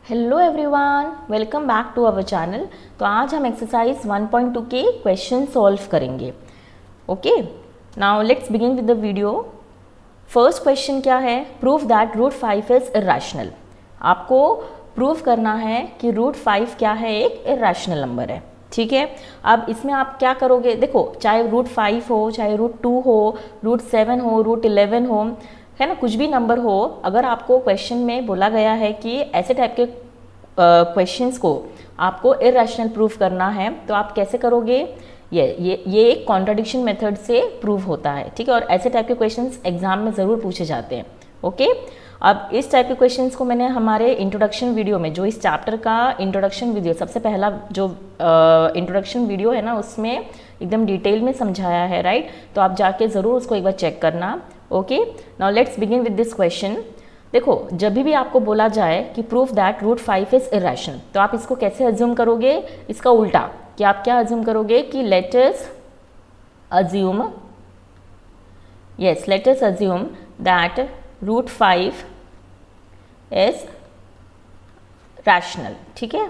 Hello everyone, welcome back to our channel. तो आज हम एक्सरसाइज 1.2 के क्वेश्चन सॉल्व करेंगे। Okay, now let's begin with the video. First question क्या है? Prove that root 5 is irrational. आपको प्रूव करना है कि रूट 5 क्या है, एक इरेशनल नंबर है। ठीक है, अब इसमें आप क्या करोगे? देखो, चाहे रूट 5 हो, चाहे रूट 2 हो, रूट 7 हो, रूट 11 हो, है ना, कुछ भी नंबर हो, अगर आपको क्वेश्चन में बोला गया है कि ऐसे टाइप के क्वेश्चंस को आपको इरेशनल प्रूफ करना है, तो आप कैसे करोगे? ये एक कॉन्ट्राडिक्शन मेथड से प्रूव होता है। ठीक है, और ऐसे टाइप के क्वेश्चंस एग्जाम में ज़रूर पूछे जाते हैं। ओके, अब इस टाइप के क्वेश्चंस को मैंने हमारे इंट्रोडक्शन वीडियो में, जो इस चैप्टर का इंट्रोडक्शन वीडियो, सबसे पहला जो इंट्रोडक्शन वीडियो है ना, उसमें एकदम डिटेल में समझाया है, राइट? तो आप जाके ज़रूर उसको एक बार चेक करना। Okay, now let's begin with this question. देखो, जब भी आपको बोला जाए कि proof that root 5 is irrational, तो आप इसको कैसे अज्यूम करोगे? इसका उल्टा कि आप क्या अज्यूम करोगे कि let us assume that root 5 is rational. ठीक है,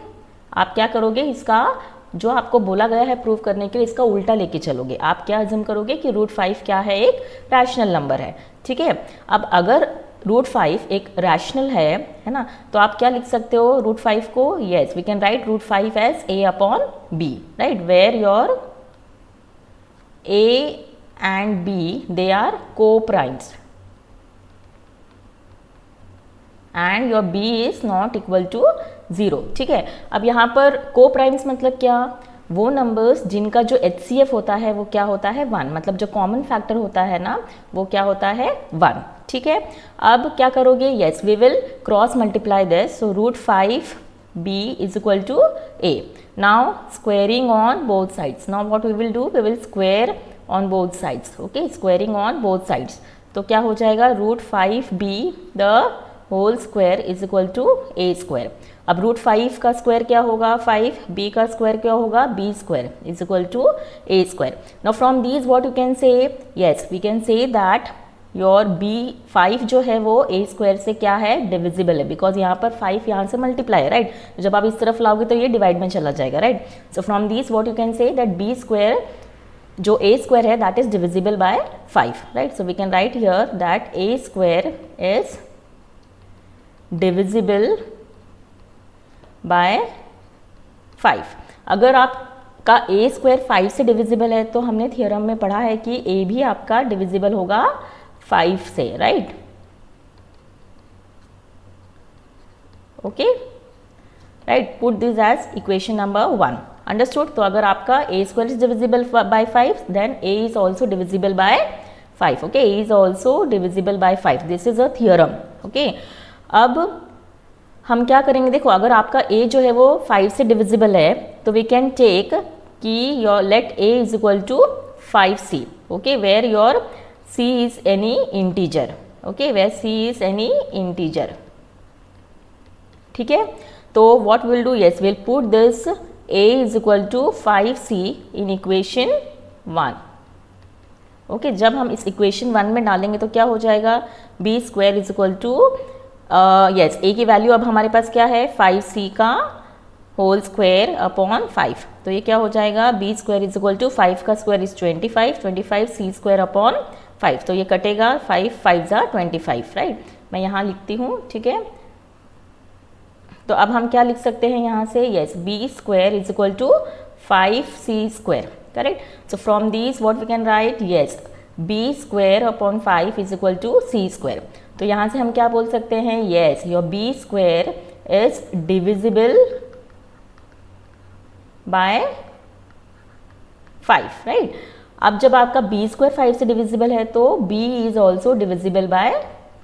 आप क्या करोगे? इसका जो आपको बोला गया है प्रूव करने के लिए, इसका उल्टा लेके चलोगे। आप क्या अज्यूम करोगे कि रूट 5 क्या है, एक रैशनल नंबर है। ठीक है, अब अगर रूट 5 एक रैशनल है ना, तो आप क्या लिख सकते हो रूट 5 को? Yes, we can write root 5 as a upon b, right? Where your a and b they are co-primes and your b is not equal to 0। ठीक है, अब यहाँ पर co-primes मतलब क्या? वो नंबर्स जिनका जो HCF होता है वो क्या होता है? 1। मतलब जो कॉमन फैक्टर होता है ना, वो क्या होता है? 1। ठीक है, अब क्या करोगे? Yes, we will cross multiply this. So root 5 b is equal to a। Now squaring on both sides. Now what we will do? We will square on both sides. Okay, squaring on both sides. तो क्या हो जाएगा? Root 5b the whole square is equal to a square. अब root 5 का square क्या होगा? 5। b का square क्या होगा? b square is equal to a square. Now from these what you can say? Yes, we can say that your b5 जो है वो a स्क्वायर से क्या है? डिविजिबल है, बिकॉज यहाँ पर 5 यहाँ से मल्टीप्लाई है, राइट? जब आप इस तरफ लाओगे तो ये डिवाइड में चला जाएगा, right? So from these what you can say that b square जो a स्क्वायर है that is divisible by 5, right? So we can write here that a square is divisible by 5। अगर आपका a स्क्वायर 5 से divisible है, तो हमने theorem में पढ़ा है कि a भी आपका डिविजिबल होगा 5 से, right? Okay, right, put this as equation number 1। Understood? तो अगर आपका a square is divisible by 5, then a is also divisible by 5। Okay, a is also divisible by 5। This is a theorem. Okay, अब हम क्या करेंगे? देखो, अगर आपका a जो है वो 5 से डिविजिबल है, तो वी कैन टेक कि your let a is equal to 5c। Okay, where your c is any integer. Okay, where c is any integer. ठीक है, तो what will do? Yes, will put this a is equal to 5c in equation 1। Okay, जब हम इस equation 1 में डालेंगे तो क्या हो जाएगा? b square is equal to yes, a की वैल्यू अब हमारे पास क्या है? 5c का होल स्क्वायर अपॉन 5। तो ये क्या हो जाएगा? b square is equal to 5 का square is 25 c square upon 5। तो ये कटेगा, 5 5 ज़ा 25, राइट? मैं यहाँ लिखती हूँ। ठीक है, तो अब हम क्या लिख सकते हैं यहाँ से? Yes, b square is equal to 5c square, correct? So from this what we can write? Yes, b square upon 5 is equal to c square. तो यहाँ से हम क्या बोल सकते हैं? Yes, your b square is divisible by 5, right? अब जब आपका b स्क्वायर 5 से डिविजिबल है, तो b is also divisible by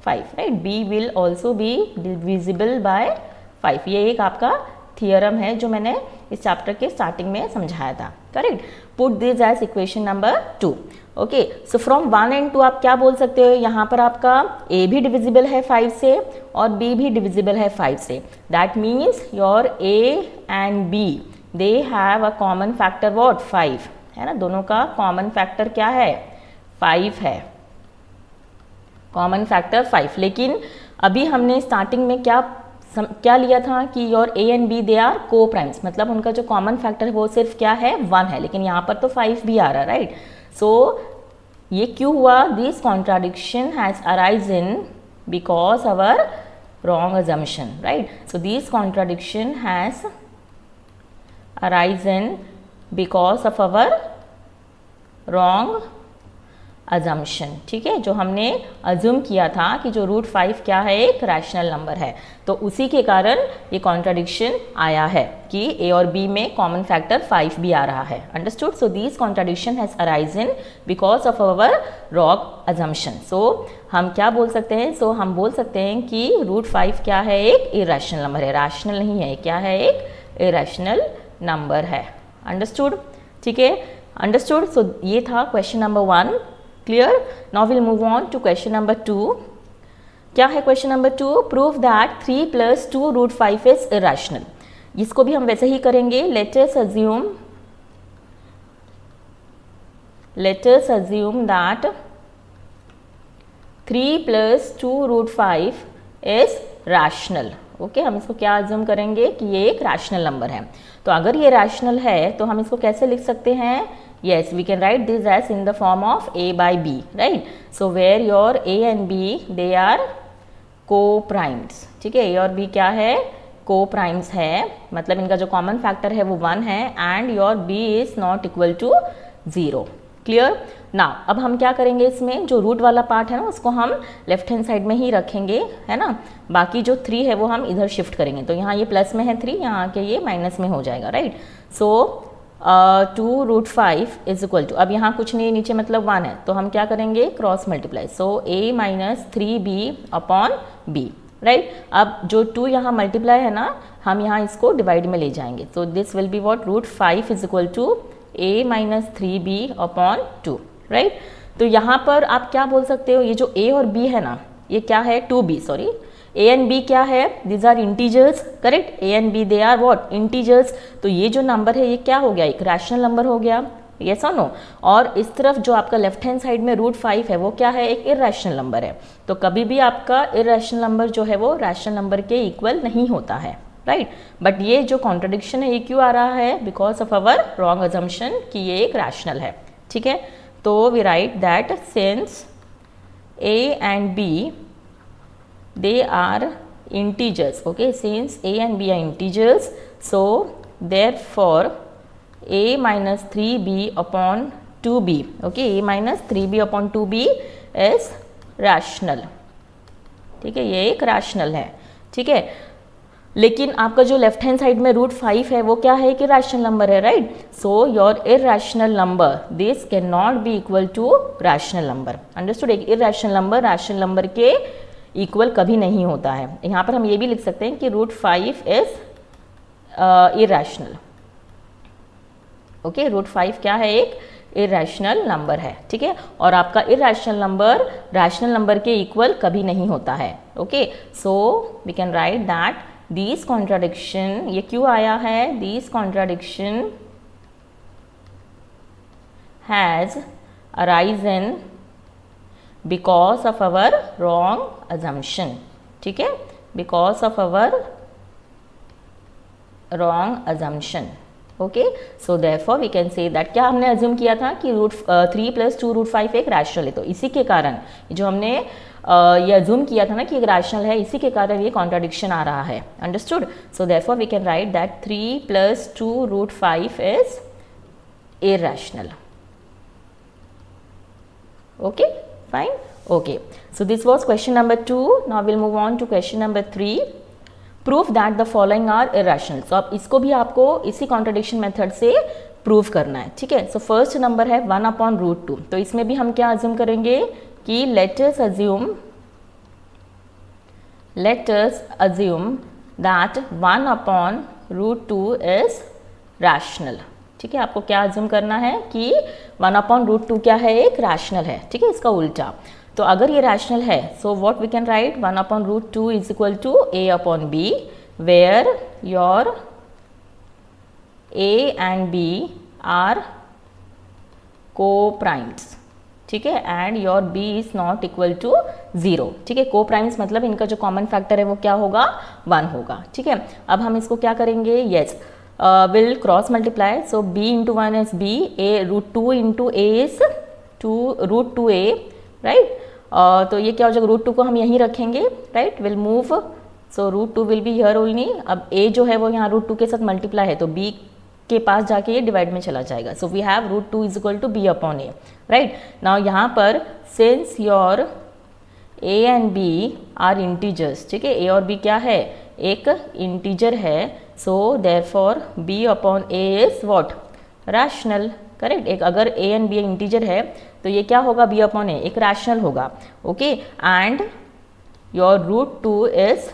5, right? b will also be divisible by 5। ये एक आपका थियरम है जो मैंने इस चैप्टर के स्टार्टिंग में समझाया था, correct? Put this as equation number 2। Okay, so from 1 and 2 आप क्या बोल सकते हो? यहाँ पर आपका a भी डिविजिबल है 5 से और b भी डिविजिबल है 5 से। That means your a and b they have a common factor what? 5, है ना? दोनों का कॉमन फैक्टर क्या है? 5 है, कॉमन फैक्टर 5। लेकिन अभी हमने स्टार्टिंग में क्या क्या लिया था कि your A and B they are coprimes, मतलब उनका जो कॉमन फैक्टर है वो सिर्फ क्या है 1 है, लेकिन यहाँ पर तो 5 भी आ रहा है, राइट। सो ये क्यों हुआ, this contradiction has arisen because our wrong assumption, right? So this contradiction has arisen because of our wrong assumption, ठीक है, जो हमने अज्यूम किया था कि जो रूट 5 क्या है, एक रैशनल नंबर है, तो उसी के कारण ये कॉन्ट्राडिक्शन आया है कि ए और बी में कॉमन फैक्टर 5 भी आ रहा है। Understood? So this contradiction has arisen because of our wrong assumption. सो हम क्या बोल सकते हैं, सो हम बोल सकते हैं कि रूट 5 क्या है, एक इरेशनल नंबर है, रैशनल नहीं है, क्या है, एक इरेशनल नंबर है। अंडरस्टूड? ठीक है, अंडरस्टूड। सो ये था question number 1। Clear? Now will move on to question number 2। क्या है question number 2? Prove that 3 + 2 root 5 is irrational. इसको भी हम वैसे ही करेंगे। Let us assume that 3 + 2 root 5 is rational. Okay, हम इसको क्या अज्यूम करेंगे कि ये एक रैशनल नंबर है। तो अगर ये रैशनल है तो हम इसको कैसे लिख सकते हैं? Yes, we can write this as in the form of a by b, right? So where your a and b they are co-primes, ठीक है, a और b क्या है, co-primes है, मतलब इनका जो कॉमन फैक्टर है वो 1 है, and your b is not equal to 0। Clear? Now अब हम क्या करेंगे, इसमें जो रूट वाला पार्ट है ना उसको हम लेफ्ट हैंड साइड में ही रखेंगे, है ना, बाकी जो 3 है वो हम इधर शिफ्ट करेंगे। तो यहाँ ये प्लस में है 3, यहाँ आके ये माइनस में हो जाएगा, right. So 2 root 5 is equal to, अब यहाँ कुछ नहीं, नीचे मतलब 1 है, तो हम क्या करेंगे, cross multiply. So a - 3b upon b, right. अब जो 2 यहाँ मल्टीप्लाई है ना, हम यहाँ इसको डिवाइड में ले जाएंगे। So this will be what, root 5 is equal to a - 3b upon 2, right. तो यहाँ पर आप क्या बोल सकते हो, ये जो a और b है ना, ये क्या है, 2b, sorry, a and b क्या है, these are integers, correct. a and b they are what, integers. तो ये जो नंबर है ये क्या हो गया, एक रैशनल नंबर हो गया, यस और नो। और इस तरफ जो आपका लेफ्ट हैंड साइड में रूट 5 है वो क्या है, एक इरेशनल नंबर है। तो कभी भी आपका इरेशनल नंबर जो है वो रैशनल नंबर के इक्वल नहीं होता है, राइट। बट ये जो कॉन्ट्रडिक्शन है ये क्यों आ रहा है, because of our wrong assumption कि ये एक रैशनल है, ठीक है। तो we write that since a and b they are integers, okay, since a and b are integers, so therefore a - 3b upon 2b, okay, a - 3b upon 2b is rational, ठीक है, ये एक rational है, ठीक है। लेकिन आपका जो लेफ्ट हैंड साइड में रूट 5 है वो क्या है, कि रैशनल नंबर है, right. So your irrational number this can not be equal to rational number. Understood? एक इरेशनल नंबर रैशनल नंबर के इक्वल कभी नहीं होता है। यहाँ पर हम ये भी लिख सकते हैं कि root 5 is irrational, okay, root 5 क्या है, एक इरेशनल नंबर है, ठीक है। और आपका इरेशनल नंबर रैशनल नंबर के इक्वल कभी नहीं होता है, okay. So we can write that this contradiction, ये क्यों आया है, this contradiction has arisen because of our wrong assumption, ठीक है, because of our wrong assumption, okay. So therefore we can say that, क्या हमने अज्यूम किया था कि रूट 3 + 2 रूट 5 एक रैशनल है, तो इसी के कारण जो हमने ये अज्यूम किया था ना कि एक रैशनल है, इसी के कारण ये कॉन्ट्राडिक्शन आ रहा है। Understood? So therefore we can write that 3 + 2 root 5 is irrational, okay, fine, okay. So this was question number 2. Now we'll move on to question number 3. Prove that the following are irrational. So अब इसको भी आपको इसी contradiction method से prove करना है, ठीक है। सो फर्स्ट नंबर है 1/√2, तो इसमें भी हम क्या अज्यूम करेंगे कि let us assume that 1/√2 is rational, ठीक है। आपको क्या अज्यूम करना है कि 1/√2 क्या है, एक रैशनल है, ठीक है, इसका उल्टा। तो अगर ये रैशनल है, so what we can write, 1/√2 is equal to a/b, where your a and b are coprimes, ठीक है, and your b is not equal to 0, ठीक है। को प्राइम्स मतलब इनका जो कॉमन फैक्टर है वो क्या होगा, 1 होगा, ठीक है। अब हम इसको क्या करेंगे, yes will cross multiply, so b into 1 is b, a root 2 into a is 2 root 2a, right. तो ये क्या हो जाएगा, रूट 2 को हम यहीं रखेंगे, right, will move, so root 2 will be here only. अब a जो है वो यहाँ रूट 2 के साथ मल्टीप्लाई है तो b के पास जाके ये डिवाइड में चला जाएगा, so we have root 2 is equal to b upon a, right. Now यहाँ पर since your a and b are integers, ठीक है, a और b क्या है, एक इंटीजर है, so therefore b upon a is what, rational, correct. एक अगर a एंड b इंटीजर है तो ये क्या होगा, b अपॉन a एक रैशनल होगा, okay. And your root 2 is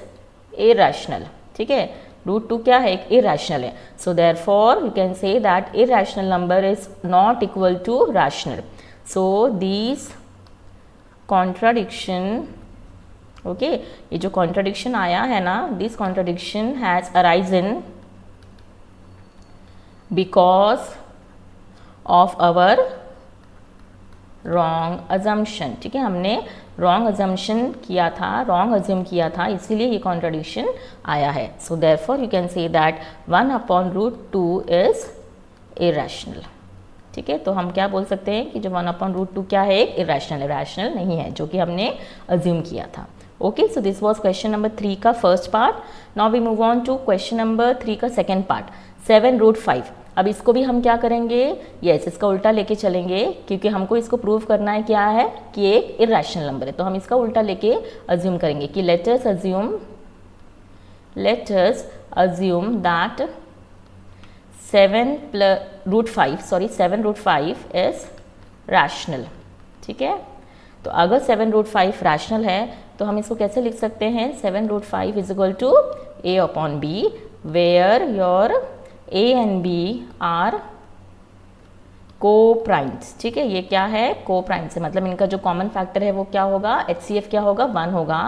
irrational, ठीक है, रूट 2 क्या है, एक इरैशनल है, so therefore you can say that irrational number is not equal to rational. So these contradiction, okay, ये जो कॉन्ट्राडिक्शन आया है ना, this contradiction has arisen because of our wrong assumption, ठीक है, हमने रॉन्ग अजम्पशन किया था, रॉन्ग अज्यूम किया था, इसीलिए ये कॉन्ट्राडिक्शन आया है। So therefore you can say that 1 upon root 2 is irrational, ठीक है। तो हम क्या बोल सकते हैं कि जो 1 अपॉन रूट 2 क्या है, एक इरैशनल है, रैशनल नहीं है, जो कि हमने अज्यूम किया था, okay. So this was question number 3 का first part. Now we move on to question number 3 का सेकंड पार्ट, 7 रूट 5। अब इसको भी हम क्या करेंगे, यस इसका उल्टा लेके चलेंगे, क्योंकि हमको इसको प्रूव करना है क्या है कि एक इरैशनल नंबर है, तो हम इसका उल्टा लेके अज्यूम करेंगे कि let us assume that 7 root 5 is rational, ठीक है। तो अगर 7 रूट 5 रैशनल है तो हम इसको कैसे लिख सकते हैं, 7 root 5 is equal to a upon b, where your a and b are coprimes, ठीक है। ये क्या है, को प्राइम्स है, मतलब इनका जो कॉमन फैक्टर है वो क्या होगा, HCF क्या होगा, 1 होगा,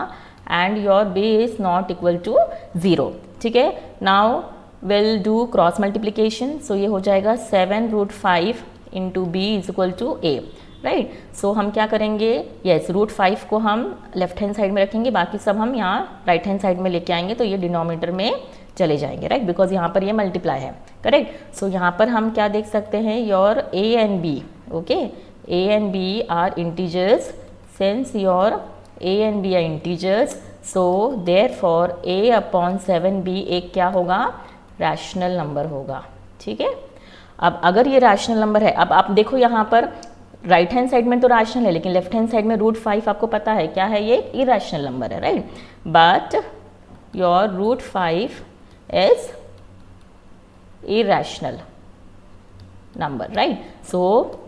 and your b is not equal to 0, ठीक है। Now will do cross multiplication, सो ये हो जाएगा 7 root 5 into b is equal to a, right. सो हम क्या करेंगे, यस रूट 5 को हम लेफ्ट हैंड साइड में रखेंगे, बाकी सब हम यहाँ राइट हैंड साइड में लेके आएंगे, तो ये डिनोमिनेटर में चले जाएंगे, राइट, बिकॉज यहाँ पर ये मल्टीप्लाई है, करेक्ट। सो यहाँ पर हम क्या देख सकते हैं, your a and b, okay, a and b are integers, since your a and b are integers, so therefore a upon 7b एक क्या होगा, रैशनल नंबर होगा, ठीक है। अब अगर ये रैशनल नंबर है, अब आप देखो यहाँ पर राइट हैंड साइड में तो रैशनल है, लेकिन लेफ्ट हैंड साइड में रूट 5 आपको पता है क्या है, ये इरैशनल नंबर है, right, but your root 5 is irrational number, right? So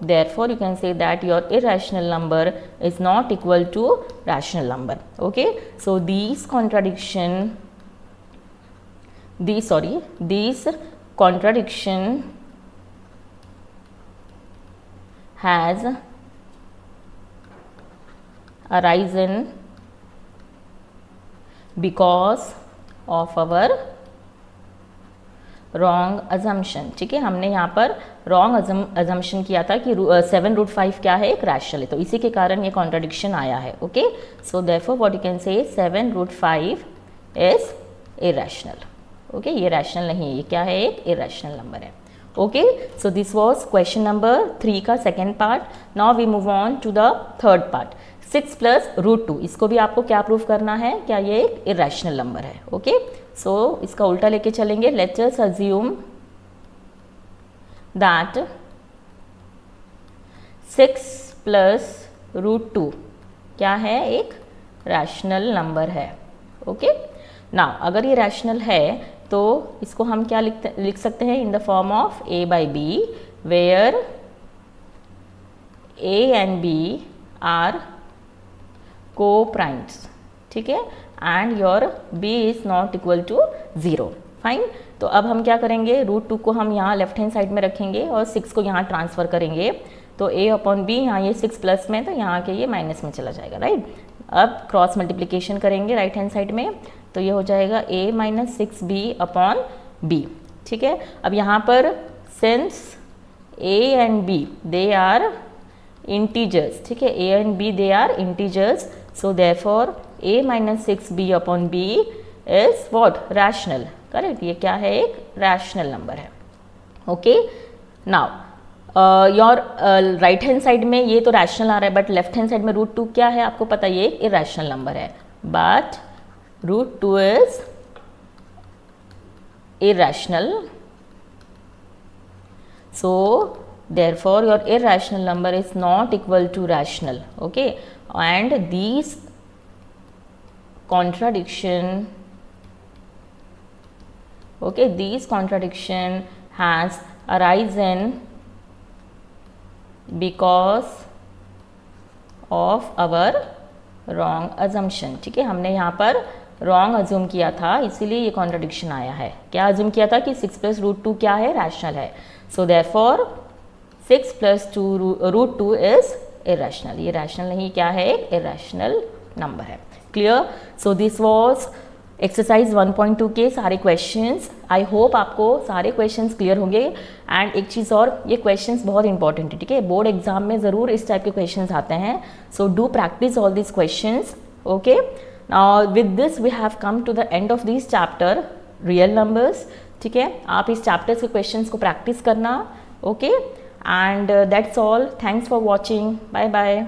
therefore you can say that your irrational number is not equal to rational number, okay? So these contradiction has arisen because of our wrong assumption, ठीक है। हमने यहाँ पर wrong assumption किया था कि 7 root 5 क्या है, एक रैशनल है, तो इसी के कारण ये कॉन्ट्रडिक्शन आया है, okay. So therefore what you can say 7 root 5 is irrational, okay, ये रैशनल नहीं है, ये क्या है, एक इरैशनल नंबर है, okay. So this was question number 3 का second part. Now we move on to the third part, 6 plus root 2, इसको भी आपको क्या प्रूव करना है, क्या ये एक इरैशनल नंबर है, ओके। सो इसका उल्टा लेके चलेंगे, let us assume that 6 plus root 2 क्या है, एक रैशनल नंबर है, ओके। नाउ अगर ये रैशनल है तो इसको हम क्या लिख सकते हैं, in the form of a by b, where a and b are coprimes, ठीक है, and your b is not equal to 0, fine. तो अब हम क्या करेंगे, रूट 2 को हम यहाँ लेफ्ट हैंड साइड में रखेंगे और 6 को यहाँ ट्रांसफर करेंगे, तो a अपॉन b, यहाँ ये 6 प्लस में, तो यहाँ के ये माइनस में चला जाएगा, राइट। अब क्रॉस मल्टीप्लिकेशन करेंगे राइट हैंड साइड में, तो ये हो जाएगा a minus 6b upon b, ठीक है। अब यहाँ पर since a and b they are integers, ठीक है, a and b they are integers, So therefore a minus 6b upon b is what? Rational. Correct? ये क्या है? एक rational number है. Okay? Now your right hand side में ये तो रैशनल आ रहा है, बट लेफ्ट हैंड साइड में √2 क्या है आपको पता, ये एक इरेशनल नंबर है. But √2 is irrational, so therefore your irrational number is not equal to rational. Okay, and these contradiction, okay, these contradiction has arisen because of our wrong assumption. ठीक है, हमने यहाँ पर रॉन्ग अज्यूम किया था, इसीलिए ये कॉन्ट्रडिक्शन आया है. क्या अज्यूम किया था कि 6 + √2 क्या है? रैशनल है. So therefore 6 + √2 is irrational. ये रैशनल नहीं, क्या है? एक इरेशनल नंबर है. Clear? So this was exercise 1.2 के सारे क्वेश्चंस. आई होप आपको सारे क्वेश्चंस क्लियर होंगे. एंड एक चीज़ और, ये क्वेश्चंस बहुत इंपॉर्टेंट है. ठीक है, बोर्ड एग्जाम में ज़रूर इस टाइप के क्वेश्चंस आते हैं. So do practice all this questions. Okay, now with this we have come to the end of this chapter, real numbers. ठीक है, आप इस चैप्टर्स के क्वेश्चंस को प्रैक्टिस करना. Okay, and that's all. Thanks for watching. Bye bye.